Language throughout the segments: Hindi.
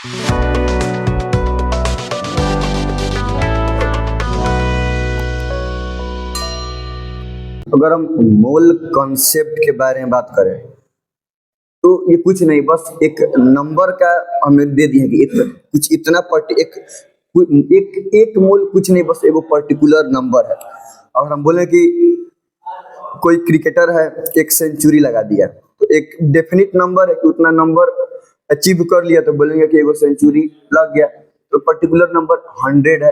अगर हम मोल कॉन्सेप्ट के बारे में बात करें तो ये कुछ नहीं, बस एक नंबर का हमें दे दिया कि कुछ इतना एक मोल कुछ नहीं, बस एगो पर्टिकुलर नंबर है। और हम बोले कि कोई क्रिकेटर है, एक सेंचुरी लगा दिया, तो एक डेफिनिट नंबर है कि उतना नंबर अचीव कर लिया तो बोलेंगे कि एगो सेंचुरी लग गया। तो पर्टिकुलर नंबर 100 है,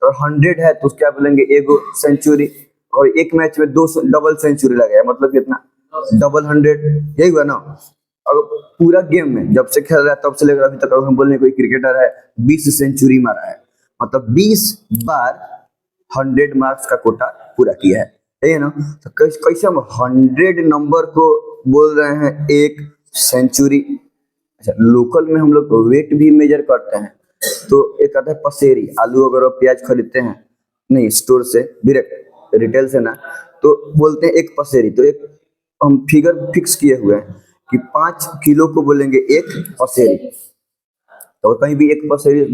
और 100 है तो क्या बोलेंगे, एगो सेंचुरी। और एक मैच में दो डबल सेंचुरी लगाया, मतलब कितना, डबल 100, यही हुआ ना। और पूरा गेम में जब से खेल रहा है तब से लेकर अभी तक अगर हम बोलेंगे कोई क्रिकेटर है 20 सेंचुरी मारा है, मतलब 20 बार 100 मार्क्स का कोटा पूरा किया है, सही है ना। तो कैसे हम 100 नंबर को बोल रहे हैं एक सेंचुरी। अच्छा, लोकल में हम लोग वेट भी मेजर करते हैं, तो एक आता है पसेरी। आलू अगर आप प्याज खरीदते हैं, नहीं स्टोर से डायरेक्ट, रिटेल से ना, तो बोलते हैं एक पसेरी। तो एक हम फिगर फिक्स किए हुए हैं कि 5 किलो को बोलेंगे एक पसेरी। तो कहीं भी एक पसेरी,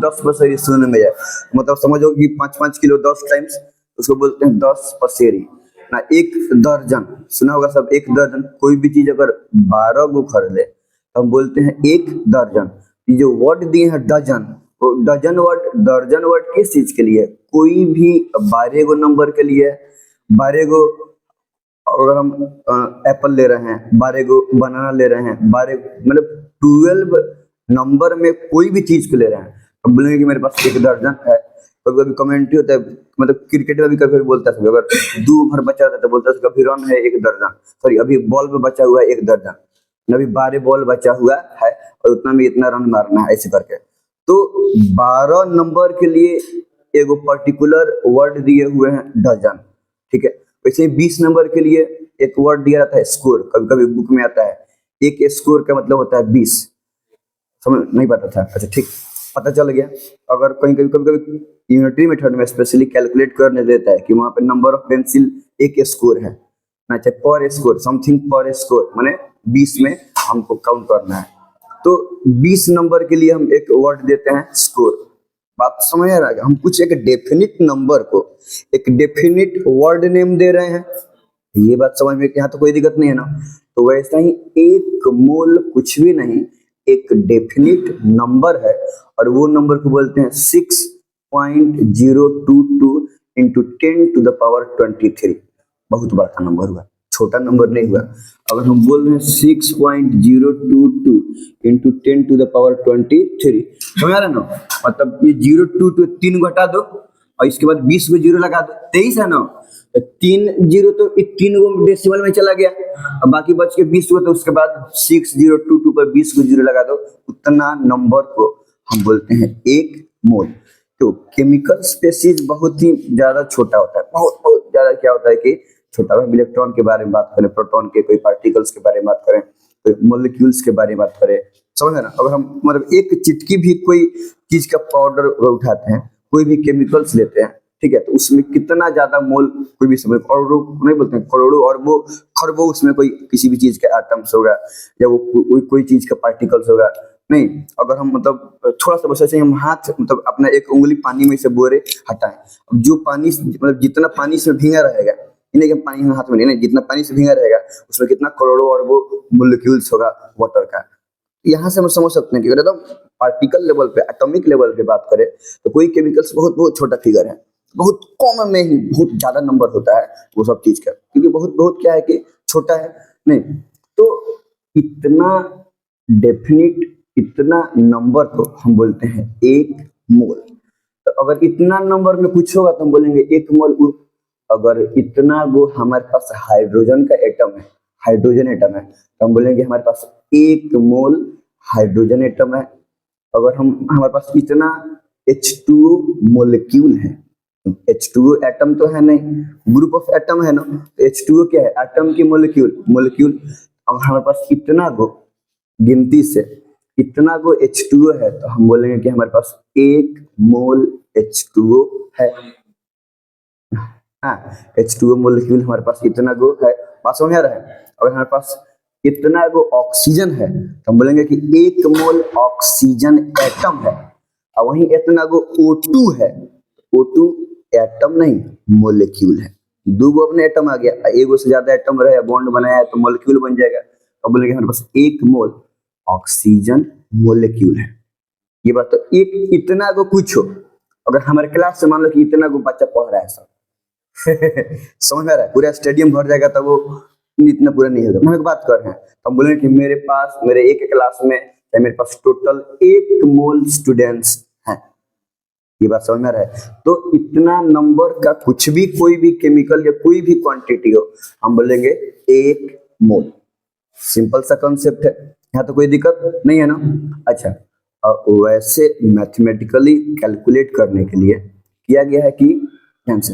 10 पसेरी सुनने में जाए, मतलब समझो कि 5-5 किलो 10 टाइम्स, उसको बोलते हैं 10 पसेरी ना। एक दर्जन सुना होगा सब, एक दर्जन। कोई भी चीज अगर 12 गो खरीदे तो हम बोलते हैं एक दर्जन। ये जो वर्ड दिए हैं डजन, तो दर्जन वर्ड किस चीज के लिए? कोई भी 12 गो नंबर के लिए, 12 गो। अगर हम एप्पल ले रहे हैं, 12 गो बनाना ले रहे हैं, 12 मतलब 12 नंबर में कोई भी चीज को ले रहे हैं, अब बोलेंगे कि मेरे पास एक दर्जन है। कभी कभी कमेंट्री होता है, मतलब क्रिकेट में भी कभी कभी बोलता है, अगर 2 ओवर बचा रहता है तो बोलता है कभी रन है एक दर्जन, सॉरी अभी बॉल पे बचा हुआ है एक दर्जन, अभी 12 बॉल बचा हुआ है और उतना में इतना रन मारना है, ऐसे करके। तो 12 नंबर के लिए एगो पर्टिकुलर वर्ड दिए हुए हैं डजन, ठीक है। वैसे 20 नंबर के लिए एक वर्ड दिया रहता है स्कोर, कभी कभी बुक में आता है। एक स्कोर का मतलब होता है 20, समझ नहीं पता था, अच्छा ठीक, पता चल गया। अगर कभी कभी यूनिटरी मेथड में स्पेशली कैलकुलेट करने देता है कि वहां पे नंबर ऑफ पेंसिल एक स्कोर है ना, चाहे पर स्कोर, समथिंग पर स्कोर, माने 20 में हमको काउंट करना है। तो 20 नंबर के लिए हम एक वर्ड देते हैं स्कोर। बात समझ आ रहा है? हम कुछ एक डेफिनिट नंबर को एक डेफिनिट वर्ड नेम दे रहे हैं, ये बात समझ में, यहाँ तो कोई दिक्कत नहीं है ना। तो वैसा ही एक मोल कुछ भी नहीं, एक डेफिनिट नंबर है, और वो नंबर को बोलते हैं 6.022 इंटू 10⁻23। बहुत बड़ा नंबर हुआ, छोटा नंबर नहीं हुआ। अगर हम बोल रहे हैं 6.022 इंटू 10⁻23, समझ आ रहा है ना। मतलब ये 022 3 घटा दो और इसके बाद 20 को जीरो लगा दो, 23 है ना। 3 जीरो तो 3 गो डेसिमल में चला गया, अब बाकी बच के 20 को, तो उसके बाद 6022 पर 20 को जीरो लगा दो, उतना नंबर को हम बोलते हैं एक मोल। तो केमिकल स्पेसीज बहुत ही ज्यादा छोटा होता है, बहुत बहुत ज्यादा। क्या होता है कि छोटा, हम इलेक्ट्रॉन के बारे में बात करें, प्रोटॉन के कोई पार्टिकल्स के बारे में बात करें, कोई मोलिक्यूल्स के बारे में बात करें, समझ है ना। अगर हम मतलब एक चिटकी भी कोई चीज का पाउडर उठाते हैं, कोई भी केमिकल्स लेते हैं, ठीक है, तो उसमें कितना ज्यादा मोल, कोई भी समय करोड़ों नहीं बोलते हैं, करोड़ों और वो खरबों उसमें कोई किसी भी चीज के एटम्स होगा, या वो कोई चीज का पार्टिकल्स होगा। नहीं, अगर हम मतलब थोड़ा सा बस ऐसे हम हाथ, मतलब अपना एक उंगली पानी में से बोरे हटाएं, अब जो पानी मतलब जितना पानी से भींगा रहेगा, इन्हें कि पानी हम हाथ में नहीं, जितना पानी से भींगा रहेगा उसमें कितना करोड़ों और वो मोलिक्यूल्स होगा वाटर का। यहाँ से हम समझ सकते हैं कि अगर एकदम पार्टिकल लेवल पे, एटॉमिक लेवल पे बात करें, तो कोई केमिकल्स बहुत बहुत छोटा फिगर है, बहुत कम में ही बहुत ज्यादा नंबर होता है वो सब चीज का, क्योंकि बहुत बहुत क्या है कि छोटा है। नहीं, तो इतना डेफिनिट, इतना नंबर को हम बोलते हैं एक मोल। तो अगर इतना नंबर में कुछ होगा तो हम बोलेंगे एक मोल। अगर इतना गो हमारे पास हाइड्रोजन का एटम है, हाइड्रोजन एटम है, तो हम बोलेंगे हमारे पास एक मोल हाइड्रोजन एटम है। अगर हमारे पास इतना H2O मोलिक्यूल है, H2O एटम तो है नहीं, ग्रुप ऑफ एटम है ना, तो H2O क्या है, एटम की मोलिक्यूल। अब हमारे पास इतना गो, गिनती से इतना गो H2O है, तो हम बोलेंगे कि हमारे पास एक मोल H2O है। हाँ, H2O मोलिक्यूल हमारे पास इतना गो है, बात समझ आ रहा है। अगर हमारे पास इतना गो ऑक्सीजन है तो हम बोलेंगे कि 1 मोल ऑक्सीजन एटम है। और वहीं इतना गो O2 है, O2 एटम नहीं मोलिक्यूल है। दो गो अपने एटम आ गया, एगो से ज्यादा एटम रहे बॉन्ड बनाया है तो मोलिक्यूल बन जाएगा। तो बोलेंगे हमारे पास 1 मोल ऑक्सीजन मोलिक्यूल है। ये बात तो एक इतना को कुछ हो, अगर हमारे क्लास से मान लो कि इतना को बच्चा पढ़ रहा है सब समझ में आ रहा है, पूरा स्टेडियम भर जाएगा तब वो इतना पूरा नहीं होगा। हम एक बात कर रहे हैं तो हम बोलेंगे कि मेरे पास मेरे एक क्लास में या मेरे पास टोटल 1 मोल स्टूडेंट्स हैं। ये बात समझ में आ रहा है। तो इतना नंबर का कुछ भी कोई भी केमिकल या कोई भी क्वांटिटी हो हम बोलेंगे 1 मोल। सिंपल सा कॉन्सेप्ट है, यहाँ तो कोई दिक्कत नहीं है ना। अच्छा, और वैसे मैथमेटिकली कैलकुलेट करने के लिए किया गया है कि ध्यान से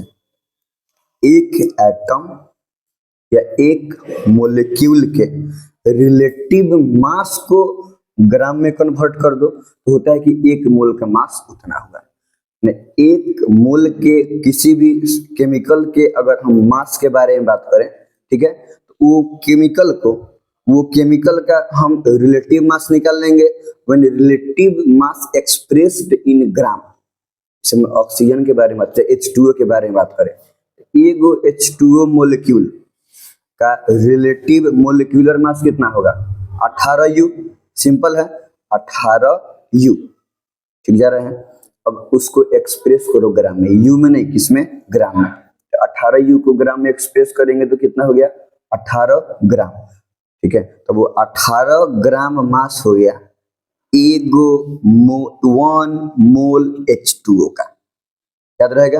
एक एटम या एक मोलिक्यूल के रिलेटिव मास को ग्राम में कन्वर्ट कर दो तो होता है कि 1 मोल का मास उतना होगा। 1 मोल के किसी भी केमिकल के अगर हम मास के बारे में बात करें, ठीक है, तो वो केमिकल का हम रिलेटिव मास निकाल लेंगे। When relative mass expressed in gram, जैसे ऑक्सीजन के बारे में बात करें, H2O के बारे में बात करें, एगो H2O मोलिक्यूल का रिलेटिव मोलिक्यूलर मास कितना होगा 18U। सिंपल है 18U, ठीक जा रहे हैं। अब उसको एक्सप्रेस करो ग्राम में, यू में नहीं किसमें, ग्राम में। तो 18U को ग्राम में एक्सप्रेस करेंगे तो कितना हो गया 18 ग्राम, ठीक है। तो वो 18 ग्राम मास हो गया एगो 1 मोल H2O का। याद रहेगा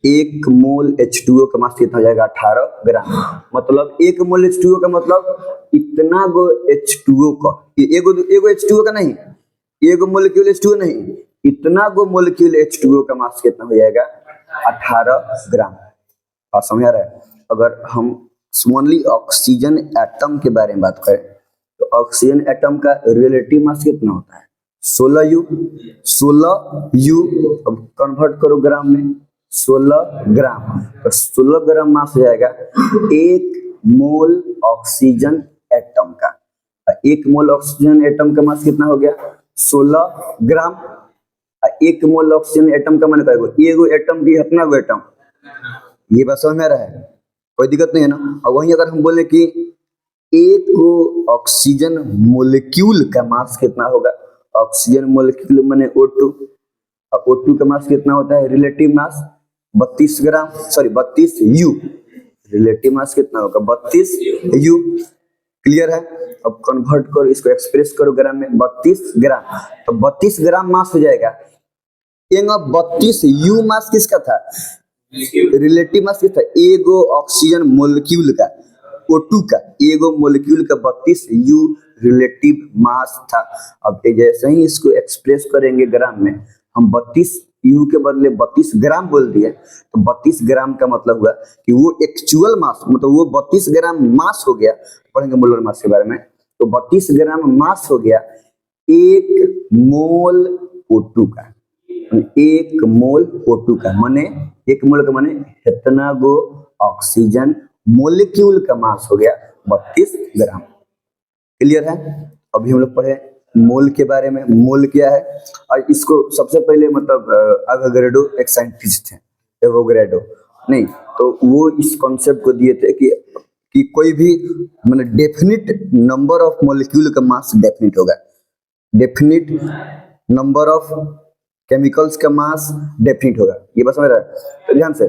1 मोल H2O का मास कितना हो जाएगा 18 ग्राम। मतलब 1 मोल H2O का मतलब इतना गो H2O का, एगो H2O का नहीं, एगो मोलिक्यूल H2O नहीं, इतना गो मोलिक्यूल H2O का मास कितना हो जाएगा 18 ग्राम। और समझ आ रहा है। अगर हम ओनली ऑक्सीजन एटम के बारे में बात करें तो ऑक्सीजन एटम का रिलेटिव मास कितना होता है 16U। 16U अब कन्वर्ट करो ग्राम में, 16 ग्राम, तो 16 ग्राम मास हो जाएगा 1 मोल ऑक्सीजन एटम का। 1 मोल ऑक्सीजन एटम का मास कितना हो गया 16 ग्राम। 1 मोल ऑक्सीजन एटम का मान एगो एटम की कितना गो एटम, ये बात समझ में आ रहा है, कोई दिक्कत नहीं है ना। और वहीं अगर हम बोले कि 1 ऑक्सीजन मोलिक्यूल का मास कितना होगा, ऑक्सीजन मोलिक्यूल माने O2, और O2 का मास कितना होता है रिलेटिव मास 32 ग्राम, सॉरी 32U, रिलेटिव मास कितना होगा 32U। क्लियर है। अब कन्वर्ट करो इसको, एक्सप्रेस करो ग्राम में, 32 ग्राम, तो 32 ग्राम मास हो जाएगा। 32U मास किसका था, रिलेटिव मास कितना, एगो ऑक्सीजन मोलिक्यूल का O2 का, एगो मोलिक्यूल का 32U रिलेटिव मास था। अब जैसे ही इसको एक्सप्रेस करेंगे ग्राम में, हम 32U के बदले 32 ग्राम बोल दिए, तो 32 ग्राम का मतलब हुआ कि वो एक्चुअल मास, मतलब वो 32 ग्राम मास हो गया। पढ़ेंगे मोलर मास के बारे में, तो 32 ग्राम मास हो गया 1 मोल O2 का। 1 मोल O2 का माने 1 मोल का माने इतना गो ऑक्सीजन मोलिक्यूल का मास हो गया 32 ग्राम। क्लियर है। अभी हम लोग पढ़े मोल के बारे में, मोल क्या है, और इसको सबसे पहले मतलब एवोगैड्रो एक साइंटिस्ट थे, एवोगैड्रो नहीं, तो वो इस कॉन्सेप्ट को दिए थे कि कोई भी मतलब डेफिनिट नंबर ऑफ मोलिक्यूल का मास डेफिनिट होगा, डेफिनिट नंबर ऑफ केमिकल्स का मास डेफिनिट होगा। ये बस समझ रहा है, तो ध्यान से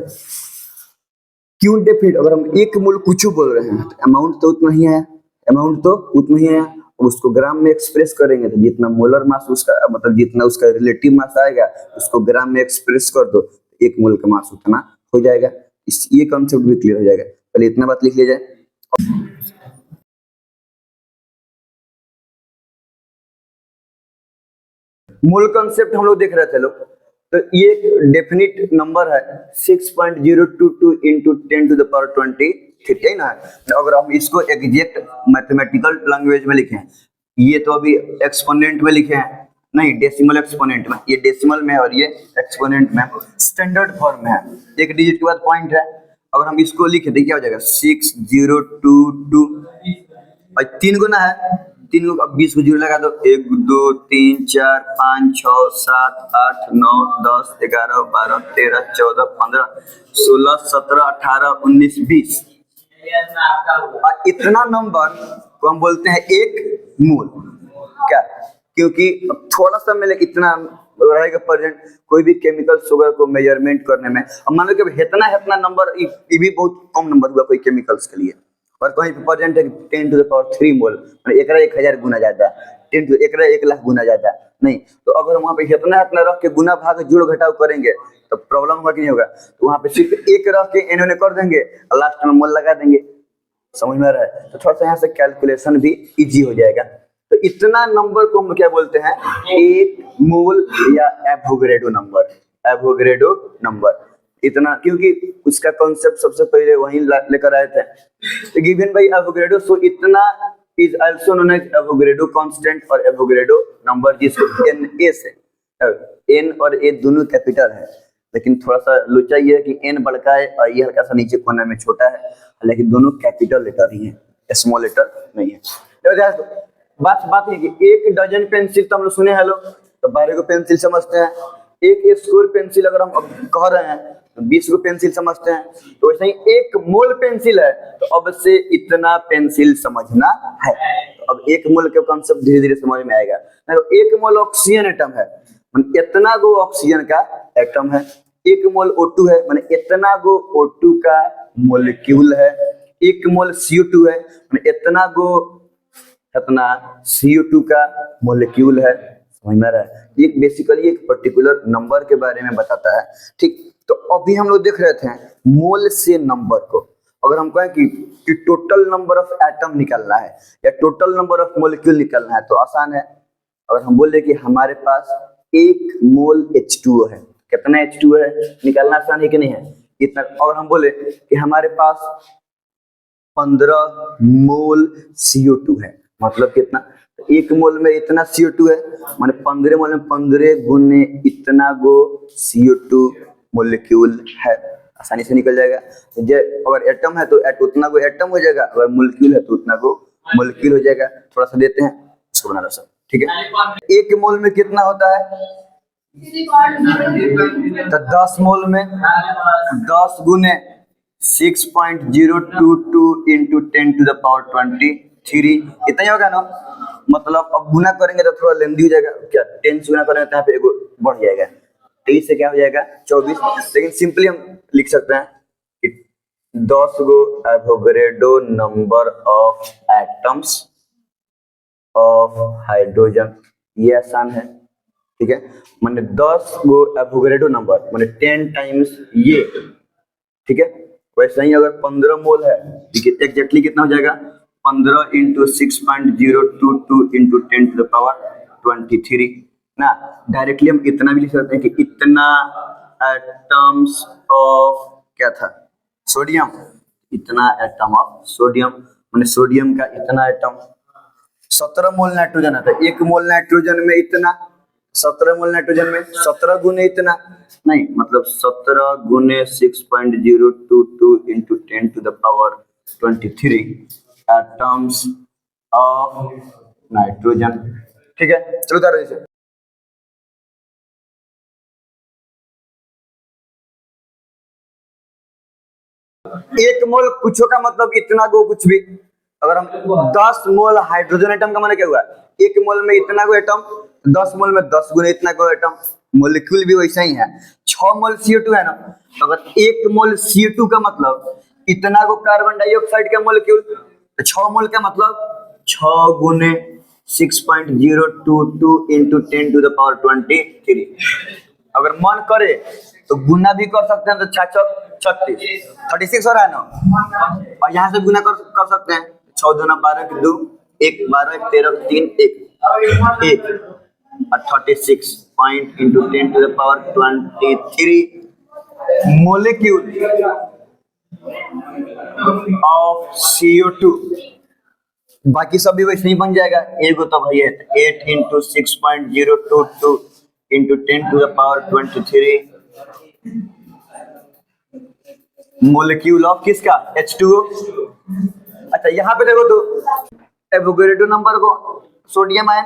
क्यों डेफिनिट, अगर हम 1 मोल कुछ बोल रहे हैं तो अमाउंट तो उतना ही है, अमाउंट तो उतना ही है, उसको ग्राम में एक्सप्रेस करेंगे तो जितना मोलर मास उसका, मतलब जितना उसका रिलेटिव मास आएगा उसको ग्राम में एक्सप्रेस कर दो, 1 मोल का मास उतना हो जाएगा। इस ये कॉन्सेप्ट भी क्लियर हो जाएगा। पहले इतना बात लिख लिया जाए। मोल कॉन्सेप्ट हम लोग देख रहे थे लोग, तो ये एक डेफिनिट नंबर है 6.022 इंटू 10⁻20, ठीक है ना। अगर हम इसको एग्जैक्ट मैथमेटिकल लैंग्वेज में लिखें, ये तो अभी एक्सपोनेंट में लिखे हैं, नहीं डेसिमल एक्सपोनेंट में, ये डेसिमल में और ये एक्सपोनेंट में, स्टैंडर्ड फॉर्म में है, एक डिजिट के बाद पॉइंट है। अगर हम इसको लिखे तो क्या हो जाएगा 6022, और 3 गुना है, 3 को अब 20 को जीरो लगा दो, 1 2 3 4 5 6 7 8 9 10 11 12 13 14 15 16 17 18 19 20। और इतना नंबर को हम बोलते हैं एक मोल। क्या? क्योंकि थोड़ा सा में इतना रहेगा प्रेजेंट कोई भी केमिकल शुगर को मेजरमेंट करने में। अब मान लो कि इतना इतना नंबर, ये भी बहुत कम नंबर हुआ कोई केमिकल्स के लिए, और कहीं पे प्रेजेंट है 10⁻³ मोल, मतलब एकरा 1000 गुना ज्यादा, 1 लाख गुना ज्यादा नहीं। तो अगर वहाँ पे इतना इतना रख के गुना भाग जोड़ घटाव करेंगे तो प्रॉब्लम होगा कि नहीं होगा? तो वहाँ पे सिर्फ एक रख के एन कर देंगे और लास्ट में मोल लगा देंगे। समझ में आ रहा है? तो थोड़ा सा यहाँ से कैलकुलेशन भी इजी हो जाएगा। तो इतना नंबर को हम क्या बोलते हैं? एक मोल या एवोगैड्रो नंबर। एवोगैड्रो नंबर इतना, क्योंकि उसका कॉन्सेप्ट सबसे पहले वहीं लेकर आए थे। तो गिवन बाय एवोगैड्रो, सो इतना is also known as Avogadro constant और एवोगैड्रो नंबर, जिसको Na से, N और A दोनों कैपिटल है, लेकिन थोड़ा सा लोचा ये है कि N बड़का है और ये हल्का सा नीचे कोने में छोटा है, लेकिन दोनों कैपिटल लेटर ही है, स्मॉल लेटर नहीं है। तो बात है कि एक डजन पेंसिल तो हम लोग सुने हैं लोग, तो 12 को पेंसिल समझते हैं। एक स्क्वायर पेंसिल अगर हम अब कह रहे हैं तो 20 को पेंसिल समझते हैं। तो वैसे ही एक मोल पेंसिल है तो अब से इतना पेंसिल समझना है। तो अब एक मोल के कॉन्सेप्ट धीरे धीरे समझ में आएगा। तो एक मोल ऑक्सीजन एटम है, इतना गो ऑक्सीजन का एटम है। एक मोल O2 है, माने इतना गो O2 का मोलिक्यूल है। एक मोल CO2 है, माने इतना गो अपना CO2 का मोलिक्यूल है। समझ में आ रहा है? ये बेसिकली एक पर्टिकुलर नंबर के बारे में बताता है। ठीक, तो अभी हम लोग देख रहे थे मोल से नंबर को। अगर हम कहें कि टोटल नंबर ऑफ एटम निकालना है या टोटल नंबर ऑफ मोलिक्यूल निकालना है तो आसान है। अगर हम बोले कि हमारे पास 1 मोल H2O है, कितना H2O है निकालना आसान है कि नहीं है? इतना। अगर हम बोले कि हमारे पास 15 मोल CO2 है, मतलब कितना? तो 1 मोल में इतना CO2 है, माने 15 मोल में 15 गुने इतना गो CO2 मोलिक्यूल है। आसानी से निकल जाएगा। अगर एटम है तो उतना गो एटम हो जाएगा, अगर मोलिक्यूल है तो उतना गो मोलिक्यूल हो जाएगा। थोड़ा सा देते हैं इसको बना लो सब, ठीक है? 1 मोल में कितना होता है? तो 10 मोल में 10 गुने 6.022 इंटू 10⁻23, इतना ही होगा ना? मतलब अब गुना करेंगे तो थोड़ा लेंदी हो जाएगा। क्या 10 से गुना करेंगे तो यहाँ पे एगो बढ़ जाएगा, 23 से क्या हो जाएगा 24। लेकिन सिंपली हम लिख सकते हैं कि 10 गो Avogadro number of atoms of hydrogen. ये आसान है, ठीक है? माने 10 गो एवोगैड्रो नंबर माने 10 टाइम्स ये, ठीक है? वैसे ही अगर 15 मोल है, ठीक है, एग्जैक्टली कितना हो जाएगा? 15 इंटू 6.022 इंटू 10⁻23 ना। डायरेक्टली हम इतना भी लिख सकते हैं कि इतना एटम्स ऑफ क्या था? सोडियम। इतना एटम ऑफ सोडियम, माने सोडियम का इतना एटम। 17 मोल नाइट्रोजन है तो 1 मोल नाइट्रोजन में इतना, 17 मोल नाइट्रोजन में 17 गुने इतना नहीं, मतलब 17 गुने 6.022 इंटू 10⁻23 एटम्स ऑफ नाइट्रोजन, ठीक है? चलो उतारो इसे। एक मोल कुछो का मतलब इतना गो कुछ भी। अगर हम 10 मोल हाइड्रोजन एटम का मतलब क्या हुआ? 1 मोल में इतना गो एटम, 10 मोल में 10 गुना इतना गो एटम। मोलिक्यूल भी वैसा ही है। 6 मोल CO2 है ना, तो अगर 1 मोल CO2 का मतलब इतना गो कार्बन डाइऑक्साइड का मोलिक्यूल, तो 6 मोल का मतलब 6 गुने 6.022 इंटू 10⁻23। अगर मन करे तो गुना भी कर सकते हैं, तो 36 हो रहा है ना, और यहाँ से गुना कर सकते हैं। 6 दूना 12 के 2, 1 12 1 13 3 1 और 36 point into 10⁻23 molecule of CO2। बाकी सब भी वैसे ही बन जाएगा। एगो तो भैया 8 इंटू 6.022 इंटू 10⁻23 मोलिक्यूल ऑफ किसका? H2O। अच्छा यहाँ पे देखो तो एवोगैड्रो नंबर को सोडियम आयन,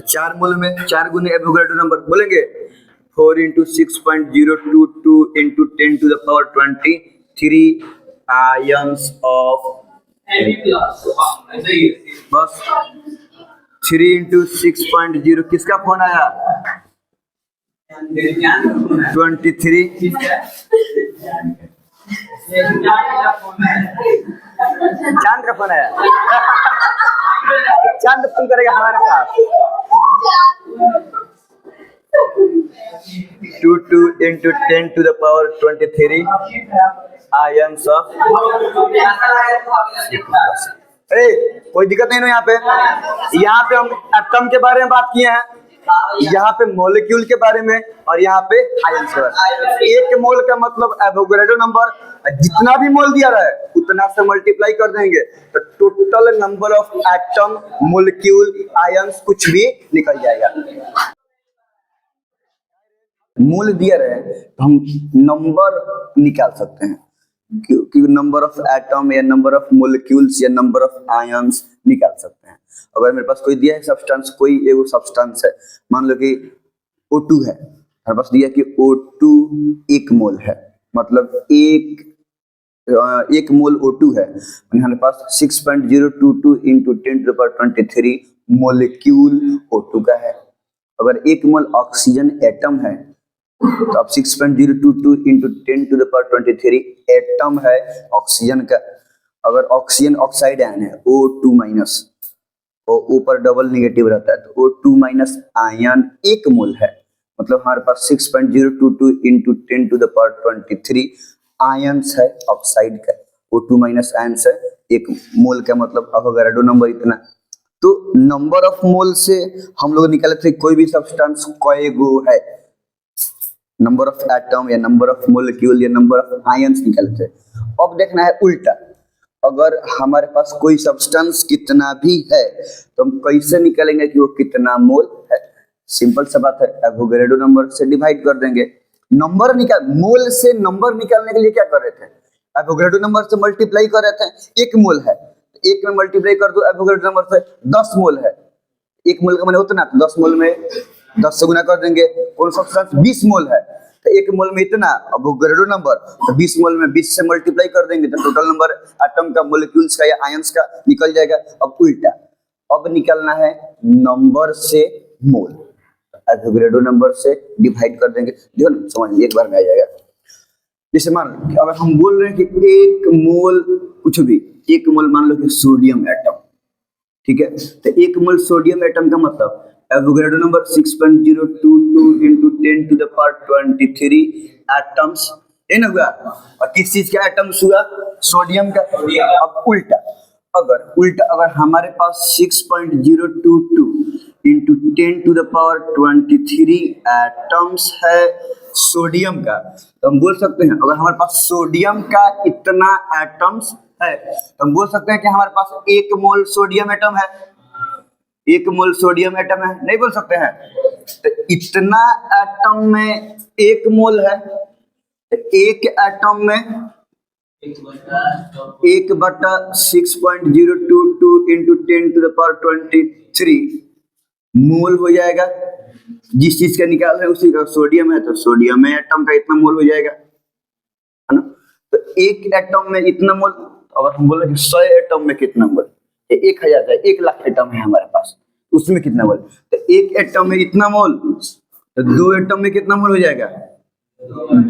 4 मोल में 4 गुने एवोगैड्रो नंबर बोलेंगे 4 into 6.022 into 10 to the power 23 ions of बस 3 into 6.0 किसका फोन आया 23 चांद का फोन आया चांद फोन करेगा हमारे पास 2 into 10 to the power 23 ions of कोई दिक्कत नहीं ना यहाँ पे हम एटम के बारे में बात किए हैं, यहाँ पे मॉलिक्यूल के बारे में और यहाँ पे आयंस के बारे में। एक मोल का मतलब एवोगैड्रो नंबर, जितना भी मोल दिया रहा है उतना से मल्टीप्लाई कर देंगे तो total number of atom molecule ions कुछ भी निकल जाएगा। मोल दिया रहे तो हम नंबर निकाल सकते हैं कि नंबर ऑफ एटम या नंबर ऑफ मॉलिक्यूल्स या नंबर ऑफ आयंस निकाल सकते हैं। अगर मेरे पास कोई दिया है सब्सटेंस, कोई एगो सब्सटेंस है, मान लो कि O2 है, मेरे पास दिया कि O2 1 मोल है, मतलब एक मोल O2 है, हमारे पास 6.022 into 10 to the power 23 molecule O2 का है। अगर 1 मोल ऑक्सीजन एटम है तो अब 6.022 into 10 to the power 23 atom है ऑक्सीजन का। अगर ऑक्सीजन ऑक्साइड आयन है O2 माइनस, और ऊपर डबल निगेटिव रहता है तो O2 माइनस आयन 1 मोल है, मतलब हमारे पास 6.022 into 10 to the power 23 ions है ऑक्साइड का। O2 माइनस आयंस है 1 मोल का, मतलब एवोगैड्रो नंबर इतना। तो नंबर ऑफ मोल से हम लोग निकाले थे कोई भी सब्सटेंस कईगो है, नंबर ऑफ एटम या नंबर ऑफ मॉलिक्यूल या नंबर ऑफ आयंस निकाले थे। अब देखना है उल्टा, अगर हमारे पास कोई सब्सटेंस कितना भी है तो हम कैसे निकालेंगे कि वो कितना मोल है। सिंपल सा बात है, एवोगैड्रो नंबर से डिवाइड कर देंगे। नंबर निकाल, मोल से नंबर निकालने के लिए क्या कर रहे थे, एवोगैड्रो नंबर से मल्टीप्लाई कर रहे थे। 1 मोल है, 1 में मल्टीप्लाई कर दो एवोगैड्रो नंबर से, 10 मोल है, 1 मोल का मैंने उतना, 10 मोल में 10 से गुना कर देंगे। कौन सा सब्सटेंस 20 मोल है तो 1 मोल में इतना, एवोगैड्रो नंबर तो 20 मोल में 20 से मल्टीप्लाई कर देंगे तो टोटल नंबर एटम का, मॉलिक्यूल्स का या आयंस का निकल जाएगा। अब उल्टा, अब निकालना है नंबर से मोल, एवोगैड्रो नंबर से डिवाइड कर देंगे। देखो ना, समझ में एक बार में आ जाएगा। जैसे मान अगर हम बोल रहे हैं कि 1 मोल कुछ भी, 1 मोल मान लो कि सोडियम एटम, ठीक है, तो 1 मोल सोडियम एटम का मतलब Avogadro number 6.022 into 10 to the power 23 atoms, ये ना हुआ। और किस चीज का एटम्स हुआ, सोडियम का। अब उल्टा, अगर हमारे पास 6.022 into 10 to the power 23 atoms है सोडियम का, तो हम बोल सकते हैं अगर हमारे पास सोडियम का इतना एटम्स है तो हम बोल सकते हैं कि हमारे पास 1 मोल सोडियम एटम है, 1 मोल सोडियम एटम है, नहीं बोल सकते हैं। तो इतना एटम में 1 मोल है, तो एक एटम में 1/6.022 into 10 to the power 23 मोल हो जाएगा। जिस चीज का निकाल रहे हैं उसी का, सोडियम है तो सोडियम में एटम का इतना मोल हो जाएगा, है ना। तो एक एटम में इतना मोल, अगर हम बोले कि 100 एटम में कितना मोल, 1000 है, 1 लाख एटम है हमारे पास, उसमें कितना मोल, तो 1 एटम में इतना मोल, तो 2 एटम में कितना मोल हो जाएगा,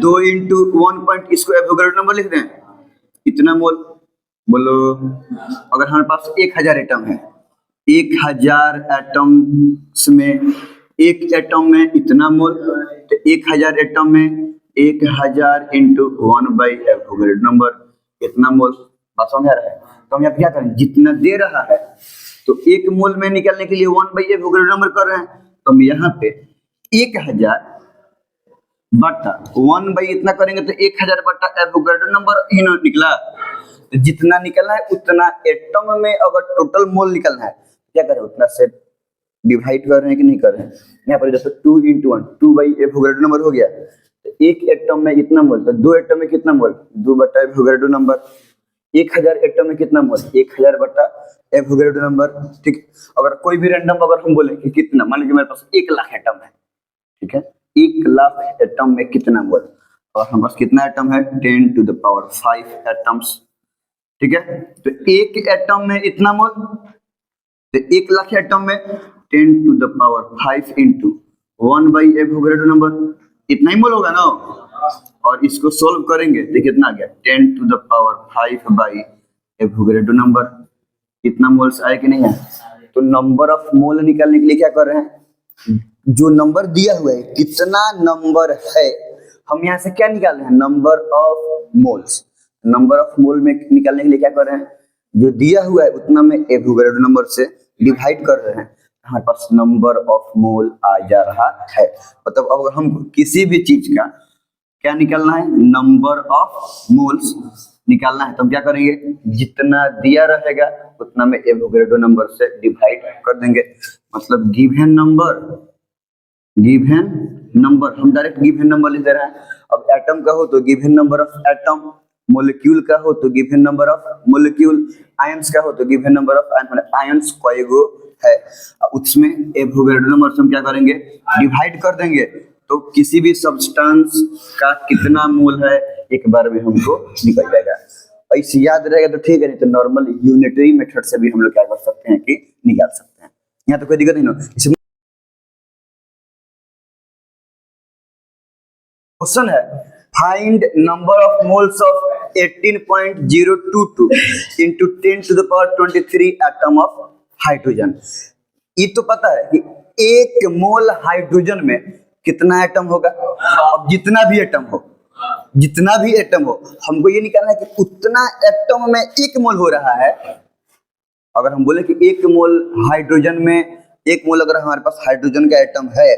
2 into 1 पॉइंट, इसको एवोगैड्रो नंबर लिख दें, इतना मोल। बोलो अगर हमारे पास 1000 एटम है, 1000 एटम्स में 1 एटम में इतना मोल, तो 1000 एटम में 1000 into 1 by एवोगैड्रो नंबर कितना मोल। बात समझ आ रहा है। तो हम यहाँ क्या करें, जितना दे रहा है तो 1 मोल में निकालने के लिए 1 by एवोगैड्रो नंबर कर रहे हैं, तो हम यहाँ पे 1000 बटा 1 by इतना करेंगे तो 1000 बटा एवोगैड्रो नंबर ही ना निकला। तो जितना निकलना है उतना एटम में अगर टोटल मोल निकलना है क्या करें, उतना से डिवाइड कर रहे हैं कि नहीं कर रहे हैं। यहाँ पर जैसे 2 into 1, 2 by एवोगैड्रो नंबर हो गया, तो 1 एटम में इतना मोल, तो 2 एटम में कितना मोल, 2 बटा एवोगैड्रो नंबर। 1000 एटम में कितना मोल, 1000 बटा एवोगैड्रो नंबर। ठीक, अगर कोई भी रैंडम अगर हम बोले कि कितना, मान लीजिए मेरे पास 1 लाख एटम है, ठीक है, 1 लाख एटम में कितना मोल, और हमारे पास कितना एटम है, 10 to the power 5 एटम्स, ठीक है। तो एक एटम में इतना मोल, तो 1 लाख एटम में 10 to the power 5 into 1 by Avogadro number, इतना ही मोल होगा ना। और इसको सोल्व करेंगे तो कितना आ गया, 10 to the power 5 by Avogadro number, इतना मोल्स आए कि नहीं है। तो नंबर ऑफ मोल निकालने के लिए क्या कर रहे हैं, जो नंबर दिया हुआ है कितना नंबर है, हम यहाँ से क्या निकाल रहे हैं, number of moles. Number of मोल में निकालने के लिए क्या कर रहे हैं, जो दिया हुआ है उतना में एवोगैड्रो नंबर से डिवाइड कर रहे हैं, हमारे पास नंबर ऑफ मोल आ जा रहा है। मतलब अगर हम किसी भी चीज का क्या निकालना है, नंबर ऑफ मोल्स निकालना है, तो हम क्या करेंगे, जितना दिया रहेगा उतना में एवोगैड्रो नंबर से डिवाइड कर देंगे। मतलब गिवन नंबर हम डायरेक्ट गिवन नंबर लिख दे रहे हैं। अब एटम का हो तो given number of atom, molecule का हो तो given number of molecule, ions का हो तो given number of ion, ions कईगो है, उसमें एवोगैड्रो नंबर से हम क्या करेंगे, डिवाइड कर देंगे। तो किसी भी सब्सटेंस का कितना मोल है एक बार में हमको निकल जाएगा। ऐसे याद रहेगा तो ठीक है, नहीं तो नॉर्मल यूनिटरी मेथड से भी हम लोग क्या कर सकते हैं कि निकाल सकते हैं, यहाँ तो कोई दिक्कत नहीं ना। क्वेश्चन है, find number of moles of 18.022 into 10 to the power 23 atom of hydrogen. ये तो पता है कि 1 मोल हाइड्रोजन में कितना एटम होगा। अब जितना भी एटम हो हमको ये निकालना है कि उतना एटम में 1 मोल हो रहा है। अगर हम बोले कि 1 मोल हाइड्रोजन में, 1 मोल अगर हमारे पास हाइड्रोजन का एटम है,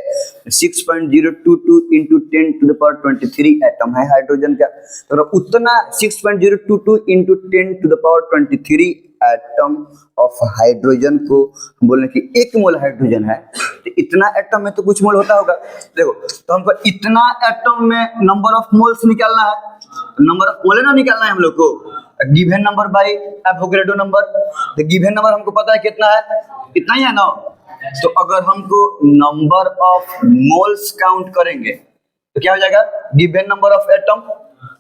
6.022 into 10 to the power 23 atom है हाइड्रोजन का, तो उतना 6.022 into 10 to the power 23 atom of hydrogen को हम बोले कि 1 मोल हाइड्रोजन है, तो इतना एटम में तो कुछ मोल होता होगा। देखो, तो हमको इतना एटम में नंबर ऑफ मोल्स निकालना है, नंबर ऑफ मोल ना निकालना है हम लोग को, given number by Avogadro number. तो गिवन नंबर हमको पता है कितना है, इतना ही है ना। तो अगर हमको नंबर ऑफ मोल्स काउंट करेंगे तो क्या हो जाएगा, given number of atom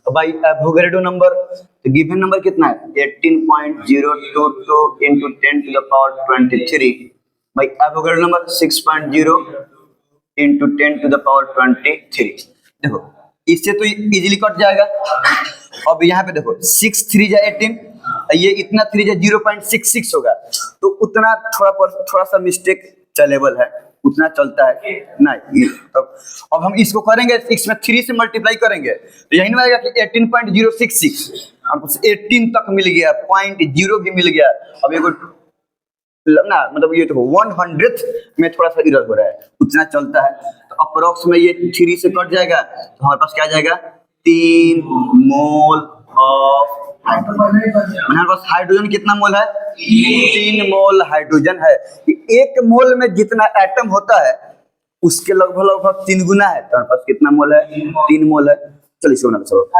by Avogadro number. तो गिवन नंबर कितना है, 18.022 into 10 to the power 23 bye Avogadro number 6.0 into 10 to the power 23। देखो इससे तो इजीली कट जाएगा। अब यहाँ पे देखो 6 3 जा 18, ये इतना 3 जा 0.66 होगा, तो उतना थोड़ा सा मिस्टेक चलेबल है, उतना चलता है नहीं। तब अब हम इसको करेंगे, इसमें 3 से मल्टीप्लाई करेंगे तो यही नहीं आएगा कि 18.066, हमको 18 तक मिल गया, 0.0 भी मिल गया। अब ये ना, मतलब ये तो 100th में थोड़ा सा इरर हो रहा है, उतना चलता है। तो अप्रोक्स में ये 3 से कट जाएगा, तो हमारे पास क्या आ जाएगा, 3 मोल ऑफ हाइड्रोजन। हमारे पास हाइड्रोजन कितना मोल है, 3 मोल हाइड्रोजन है। 1 मोल में जितना एटम होता है उसके लगभग 3 गुना है, तो हमारे पास कितना मोल है, 3 मोल है। चलिए इसको बना लो।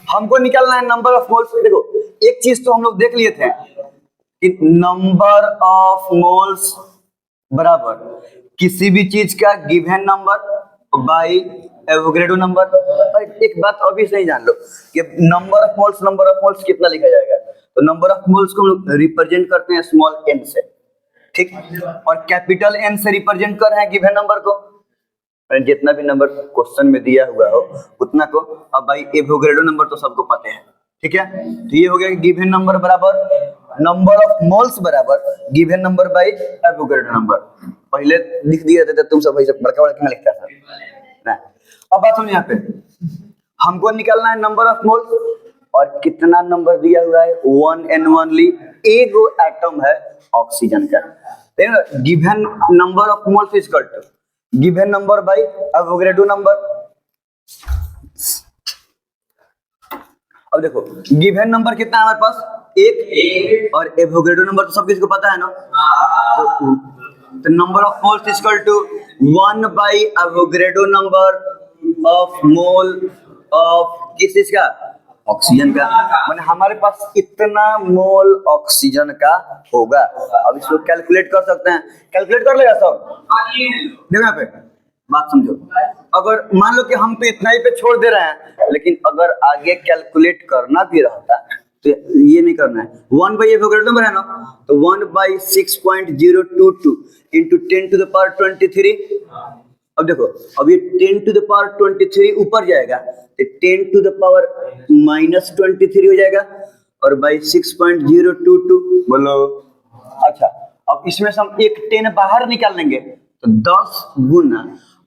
हमको निकालना है नंबर ऑफ मोल्स। देखो एक चीज तो हम लोग देख लिए थे कि नंबर ऑफ मोल्स बराबर किसी भी चीज का given number by Avogadro number. और एक बात अभी से ही जान लो कि नंबर ऑफ मोल्स कितना लिखा जाएगा। तो नंबर ऑफ मोल्स को हम लोग रिप्रेजेंट करते हैं स्मॉल n से, ठीक, और कैपिटल N से रिप्रेजेंट कर रहे हैं गिवन नंबर को। जितना भी नंबर क्वेश्चन में दिया हुआ हो उतना को। अब भाई एवोगैड्रो नंबर तो सबको पता है, ठीक है। तो ये हो गया गिवन नंबर बराबर नंबर ऑफ मोल्स बराबर given number by Avogadro number. पहले लिख दिए थे तुम सब ऐसे बड़का बड़का लिखता था ना। अब बात सुनिए, यहाँ पे हमको निकालना है नंबर ऑफ मोल्स, और कितना नंबर दिया हुआ है, 1 and only एगो एटम है ऑक्सीजन का। Given number of moles is equal to given number by Avogadro number. अब देखो गिवन नंबर कितना है हमारे पास, 1, और एवोगैड्रो नंबर तो सब किसी को पता है ना। तो number of moles is equal to 1 by Avogadro number of mole of किस चीज का, ऑक्सीजन का। मैंने हमारे पास इतना मोल ऑक्सीजन का होगा। अब इसको कैलकुलेट कर सकते हैं, कैलकुलेट कर लेगा सब। देखो यहाँ पे बात समझो, अगर मान लो कि हम तो इतना ही पे छोड़ दे रहे हैं, लेकिन अगर आगे कैलकुलेट करना भी रहता तो ये नहीं करना है। 1 बाई एवोगैड्रो नंबर है ना, तो 1 by 6.022 into 10 to the power 23। अब देखो, अब ये 10 टू द पावर 23 ऊपर जाएगा तो 10 टू द पावर -23 हो जाएगा, और बाई 6.022 बोलो। अच्छा, अब इसमें से हम एक 10 बाहर निकाल लेंगे तो 10 गुना,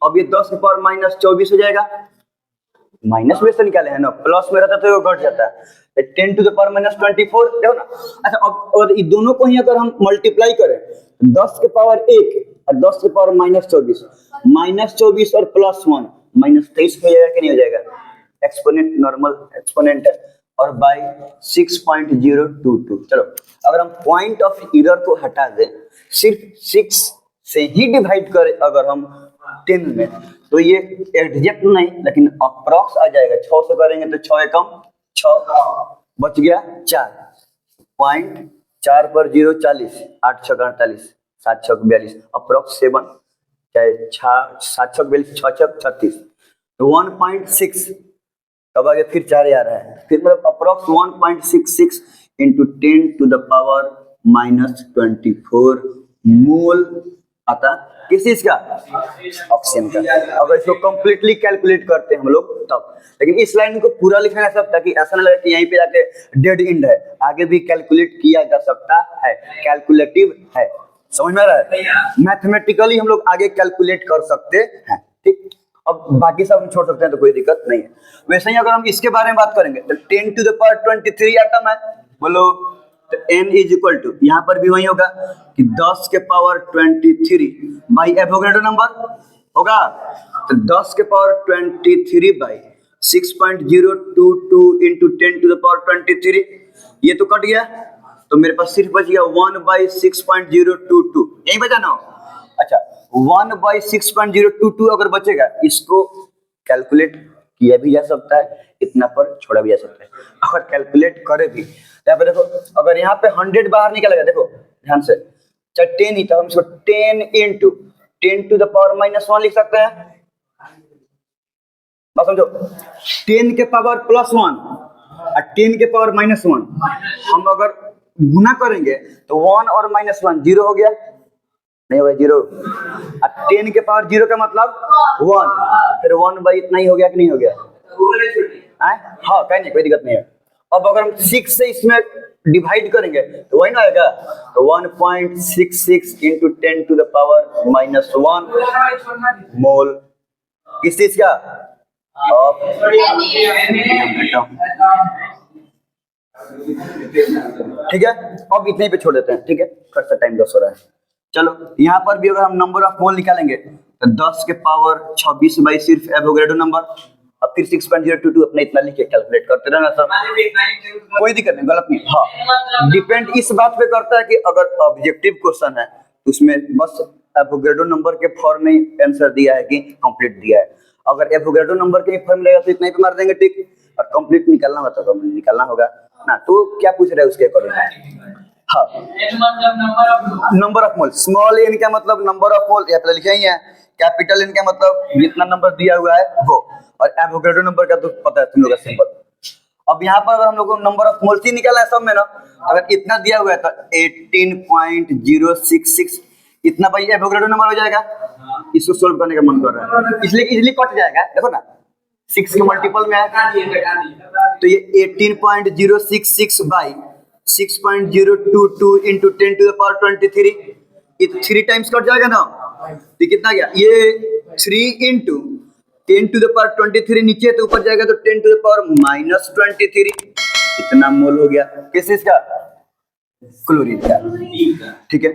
अब ये 10 की पावर -24 हो जाएगा। माइनस में से निकाले है ना, प्लस में रहता तो घट जाता है। 10 टू द पावर -24 देखो ना। अच्छा, अब और ये दोनों को ही अगर हम मल्टीप्लाई करें, 10 के पावर 1 और 10 के पावर -24, -24 और +1 -23 हो जाएगा कि नहीं हो जाएगा? एक्सपोनेंट, नॉर्मल एक्सपोनेंट है, और बाई 6.022। चलो, अगर हम पॉइंट ऑफ एरर को हटा दें, सिर्फ 6 से ही डिवाइड करें अगर हम 10 में, तो ये एग्जैक्ट नहीं लेकिन अप्रॉक्स आ जाएगा। 6 से करेंगे तो 6 एकम 6, बच गया 4, पॉइंट 4 पर 0 40, 8 6 48, 7 6 42, अप्रॉक्स 7, चाहे 7 6 42, 6 6 36, तो 1.6। अब आगे फिर 4 आ रहा है, फिर मतलब approx 1.66 into 10 to the power -24 mole आता किस चीज का, ऑक्सीजन का। अगर इसको कंप्लीटली कैलकुलेट करते हैं हम लोग तब, लेकिन इस लाइन को पूरा लिखना है सब, ताकि ऐसा ना लगे कि यहीं पे जाके डेड एंड है। आगे भी कैलकुलेट किया जा सकता है, कैलकुलेटिव है, समझ में आ रहा है? मैथमेटिकली हम लोग आगे कैलकुलेट कर सकते हैं, ठीक। अब बाकी सब हम छोड़ सकते हैं तो कोई दिक्कत नहीं है। वैसे ही अगर हम इसके बारे में बात करेंगे तो 10 टू द पावर 23 एटम है, बोलो, तो n इज इक्वल टू, यहाँ पर भी वही होगा कि 10 के पावर 23 बाई एवोगैड्रो नंबर होगा, तो 10 के power 23 by 6.022 into 10 to the power 23, ये तो कट गया, तो मेरे पास सिर्फ बच गया 1 बाई 6.022, यही बचा ना। अच्छा, 1 बाई 6.022 अगर बचेगा, इसको कैलकुलेट किया भी जा सकता है, इतना पर छोड़ा भी जा सकता है। अगर कैलकुलेट करे भी, यहाँ पे देखो, अगर यहाँ पे 100 बाहर निकलेगा, देखो ध्यान से, चाहे 10 ही, तो हम इसको 10 इंटू 10 टू द पावर -1 लिख सकते हैं। बात समझो, 10 के पावर +1 और 10 के पावर -1, हम अगर गुना करेंगे तो 1 और -1 0 हो गया, नहीं हुआ 0, और 10 के पावर 0 का मतलब 1, फिर 1 बाई इतना ही हो गया कि नहीं हो गया? हाँ, कहीं नहीं, कोई दिक्कत नहीं है। अब अगर हम 6 से इसमें डिवाइड करेंगे तो वही ना आएगा, तो 1.66 इंटू 10 टू द पावर -1 मोल किस चीज का, ऑफ। ठीक है, अब इतने पे छोड़ देते हैं, ठीक है, थोड़ा सा टाइम लॉस हो रहा है। चलो, यहाँ पर भी अगर हम नंबर ऑफ मोल निकालेंगे तो 10 के पावर 26 बाई सिर्फ एवोगैड्रो नंबर, अब फिर 6.022 अपने इतना लिख के कैलकुलेट करते रहना सर, कोई दिक्कत नहीं, गलत नहीं। हाँ, डिपेंड इस बात पे करता है कि अगर ऑब्जेक्टिव क्वेश्चन है तो उसमें बस एवोगैड्रो नंबर के फॉर्म में आंसर दिया है कि कंप्लीट दिया है। अगर एवोगैड्रो नंबर के फॉर्म लेगा तो इतना ही पे मार देंगे, ठीक, और कंप्लीट निकालना होता तो निकालना होगा ना। तो क्या पूछ रहे हैं उसके अकॉर्डिंग? हाँ, number of mole, small n का मतलब नंबर ऑफ मोल, यहाँ पे लिखा ही है, कैपिटल N का मतलब जितना नंबर दिया हुआ है वो, और एवोगैड्रो नंबर का तो पता है तुम लोग का, सिंपल। अब यहाँ पर अगर हम लोग को नंबर ऑफ मोल्स ही निकाला है सब में ना, अगर इतना दिया हुआ है तो 18.066 इतना भाई एवोगैड्रो नंबर हो जाएगा। इसको सोल्व करने का मन कर रहा है, इसलिए इजीली कट जाएगा, देखो ना 6 के मल्टीपल में है, तो ये 18.066 by 6.022 into 10 to the power 23, ये 3 टाइम्स कट जाएगा ना, तो कितना गया, ये 3 इंटू 10 टू द पावर 23 नीचे है तो ऊपर जाएगा तो 10 टू द पावर -23, इतना मोल हो गया किस चीज का, क्लोरीन का, ठीक है।